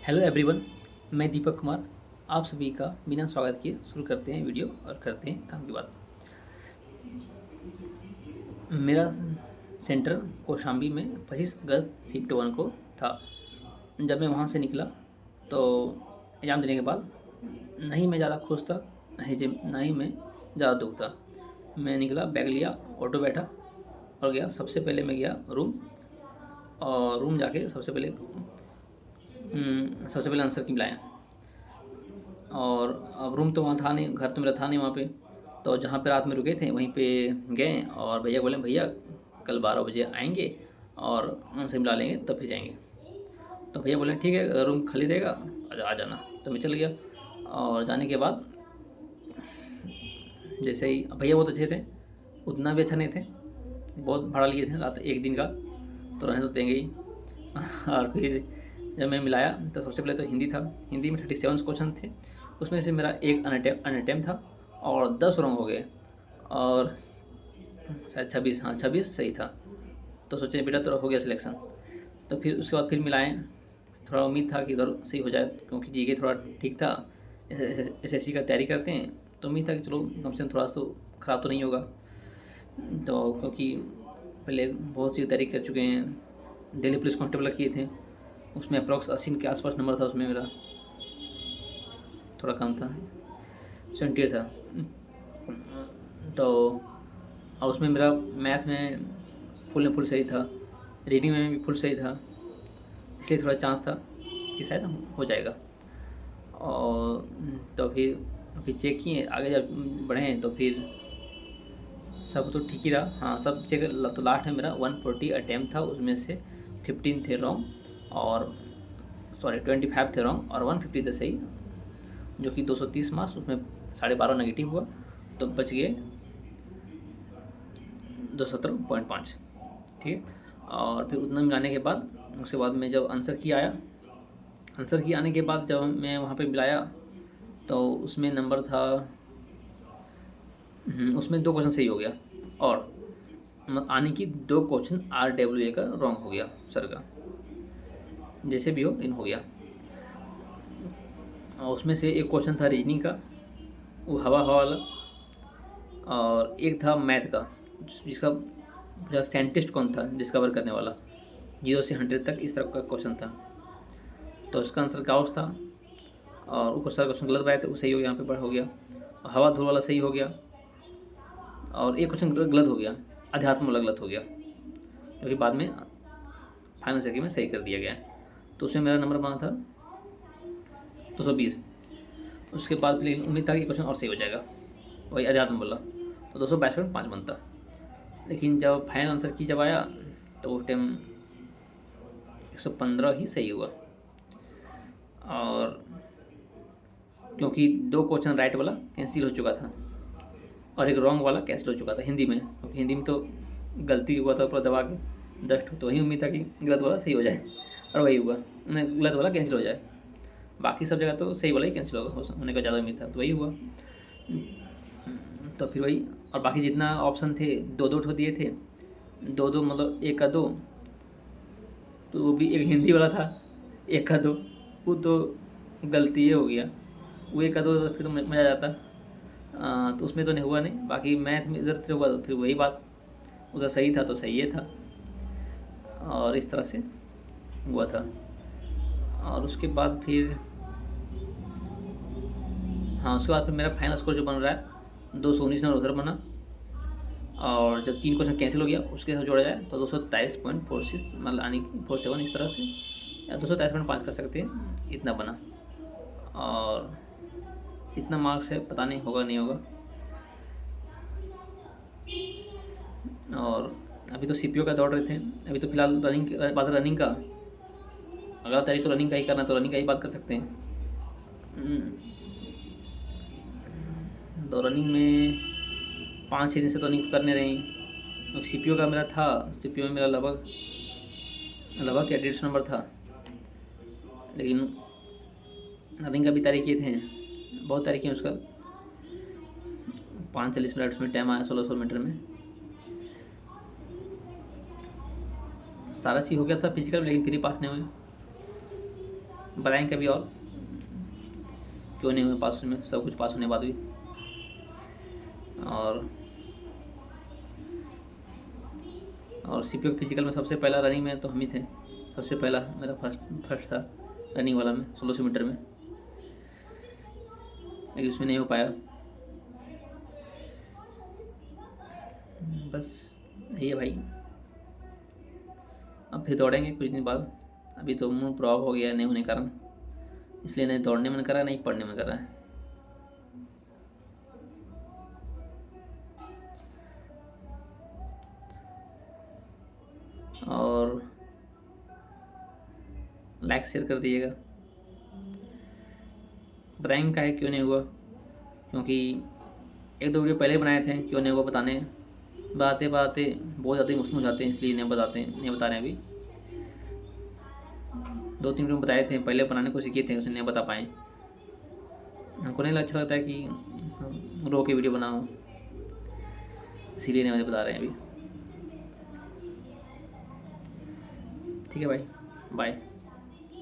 Hello everyone, मैं दीपक कुमार आप सभी का बिना स्वागत किए शुरू करते हैं वीडियो और करते हैं काम की बात। मेरा सेंटर कौशाम्बी में 25 अगस्त शिफ्ट 1 को था। जब मैं वहाँ से निकला तो एग्ज़ाम देने के बाद नहीं मैं ज़्यादा खुश था, नहीं मैं ज़्यादा दुख था। मैं निकला, बैग लिया, ऑटो बैठा और गया। सबसे पहले मैं गया रूम, और रूम जाके सबसे पहले आंसर की लाया। और अब रूम तो वहाँ था नहीं, घर तो मेरा था नहीं वहाँ पे। तो जहाँ पे रात में रुके थे वहीं पे गए और भैया बोले, भैया कल 12 बजे आएंगे और उनसे मिला लेंगे तब फिर जाएंगे। तो भैया बोले ठीक है, रूम खाली रहेगा, आ जाना। तो मैं चल गया। और जाने के बाद जैसे ही भैया बहुत अच्छे थे, उतना भी अच्छा नहीं थे, बहुत भाड़ा लिए थे रात एक दिन का, तो रहने तो देंगे ही। और फिर जब मैं मिलाया तो सबसे पहले तो हिंदी था। हिंदी में 37 क्वेश्चन थे, उसमें से मेरा एक अनअटेम्प्ट था और 10 रॉन्ग हो गए, और शायद 26, हाँ 26 सही था। तो सोचे बेटा तो हो गया सिलेक्शन। तो फिर उसके बाद फिर मिलाएँ, थोड़ा उम्मीद था कि इधर सही हो जाए, क्योंकि जीके थोड़ा ठीक था। एसएससी का तैयारी करते हैं तो उम्मीद था कि चलो कम से कम थोड़ा सा ख़राब तो नहीं होगा। तो क्योंकि पहले बहुत सी तैयारी कर चुके हैं, दिल्ली पुलिस कांस्टेबल किए थे, उसमें अप्रॉक्स 80 के आसपास नंबर था, उसमें मेरा थोड़ा कम था, 78 था। तो और उसमें मेरा मैथ में फुल सही था, रीडिंग में भी फुल सही था, इसलिए थोड़ा चांस था कि शायद हो जाएगा। और तो फिर चेक किए, आगे जब बढ़े तो फिर सब तो ठीक ही रहा। हाँ सब चेक, तो लास्ट में मेरा 140 अटैम्प्ट था, उसमें से 15 थे रॉन्ग, और सॉरी 25 थे रॉन्ग और 150 थे सही, जो कि 230 मार्क्स, उसमें 12.5 नेगेटिव हुआ, तो बच गए 217.5। ठीक है। और फिर उतना मिलाने के बाद उसके बाद में जब आंसर की आया, आंसर की आने के बाद जब मैं वहाँ पे मिलाया तो उसमें नंबर था, उसमें 2 क्वेश्चन सही हो गया, और आने की 2 क्वेश्चन RWA का रॉन्ग हो गया सर का, जैसे भी हो इन हो गया। और उसमें से एक क्वेश्चन था रीजनिंग का, वो हवा हवा वाला, और एक था मैथ का, जिसका साइंटिस्ट कौन था डिस्कवर करने वाला, 0 से 100 तक इस तरह का क्वेश्चन था। तो उसका आंसर गाउस था, और ऊपर सर क्वेश्चन गलत बताया तो वो सही हो गया, यहाँ पे हो गया। और हवा धूल वाला सही हो गया, और एक क्वेश्चन गलत हो गया, अध्यात्म वाला गलत हो गया, जो कि बाद में फाइनल सेकंड में सही कर दिया गया है। तो उसमें मेरा नंबर बना था 220। उसके बाद फिर उम्मीद था कि क्वेश्चन और सही हो जाएगा, वही अध्यात्म वाला, तो 222.5 बनता। लेकिन जब फाइनल आंसर की जब आया तो उस टाइम 115 ही सही हुआ। और क्योंकि 2 क्वेश्चन राइट वाला कैंसिल हो चुका था और एक रॉन्ग वाला कैंसिल हो चुका था हिंदी में, क्योंकि हिंदी में तो गलती हुआ था पूरा दबा के जस्ट, तो वही उम्मीद था कि गलत वाला सही हो जाए, और वही हुआ, गलत वाला कैंसिल हो जाए। बाकी सब जगह तो सही वाला ही कैंसिल होने का ज़्यादा उम्मीद था, तो वही हुआ। तो फिर वही, और बाकी जितना ऑप्शन थे 2-2 ठो दिए थे, 2-2 मतलब 1 का 2, तो वो भी एक हिंदी वाला था, 1 का 2, वो तो गलती ये हो गया, वो 1 का 2 तो फिर तो मज़ा आ जाता। तो उसमें तो नहीं हुआ नहीं, बाकी मैथ में इधर से हुआ तो फिर वही बात, उधर सही था तो सही ये था, और इस तरह से हुआ था। और उसके बाद फिर हाँ उसके बाद फिर मेरा फाइनल स्कोर जो बन रहा है 219 नंबर उधर बना, और जब 3 क्वेश्चन कैंसिल हो गया उसके साथ जोड़ा जाए तो 223.46 मतलब यानी कि 47 इस तरह से, या 223.5 कर सकते हैं, इतना बना। और इतना मार्क्स है, पता नहीं होगा नहीं होगा। और अभी तो सीपीओ का दौड़ रहे थे, अभी तो फिलहाल बात रनिंग का, अगला तारीख तो रनिंग का ही करना, तो रनिंग का ही बात कर सकते हैं। तो रनिंग में 5-6 दिन से तो रनिंग करने रही, क्योंकि सीपीओ का मेरा था, सीपीओ में मेरा लगभग लगभग 150 नंबर था, लेकिन रनिंग का भी तैयारी किए थे, बहुत तैयारी किए उसका, 5:40 उसमें टाइम आया 1600 मीटर में, सारा चीज़ हो गया था फिजिकल, लेकिन फिर भी पास नहीं हुए। बताएंगे कभी और क्यों नहीं हुए पास में, सब कुछ पास होने के बाद भी। और सीपीओ फिजिकल में सबसे पहला रनिंग में तो हम ही थे, सबसे पहला मेरा फर्स्ट था रनिंग वाला में 1600 मीटर में, लेकिन उसमें नहीं हो पाया। बस यही है भाई, अब फिर दौड़ेंगे कुछ दिन बाद। अभी तो मुंह प्रॉब हो गया नहीं होने के कारण, इसलिए नहीं दौड़ने मन कर रहा है नहीं पढ़ने मन कर रहा है। और लाइक शेयर कर दीजिएगा, बताएंगे का है क्यों नहीं हुआ, क्योंकि एक दो वीडियो पहले बनाए थे क्यों नहीं हुआ बताने, बताते बताते बहुत ज़्यादा इमोशनल हो जाते हैं, इसलिए नहीं बता रहे हैं अभी। 2-3 वीडियो बताए थे पहले बनाने को सीखे थे, उसे नहीं बता पाए। हमको नहीं अच्छा लगता है कि रो के वीडियो बनाओ, इसीलिए नहीं बता रहे हैं अभी। ठीक है भाई, बाय।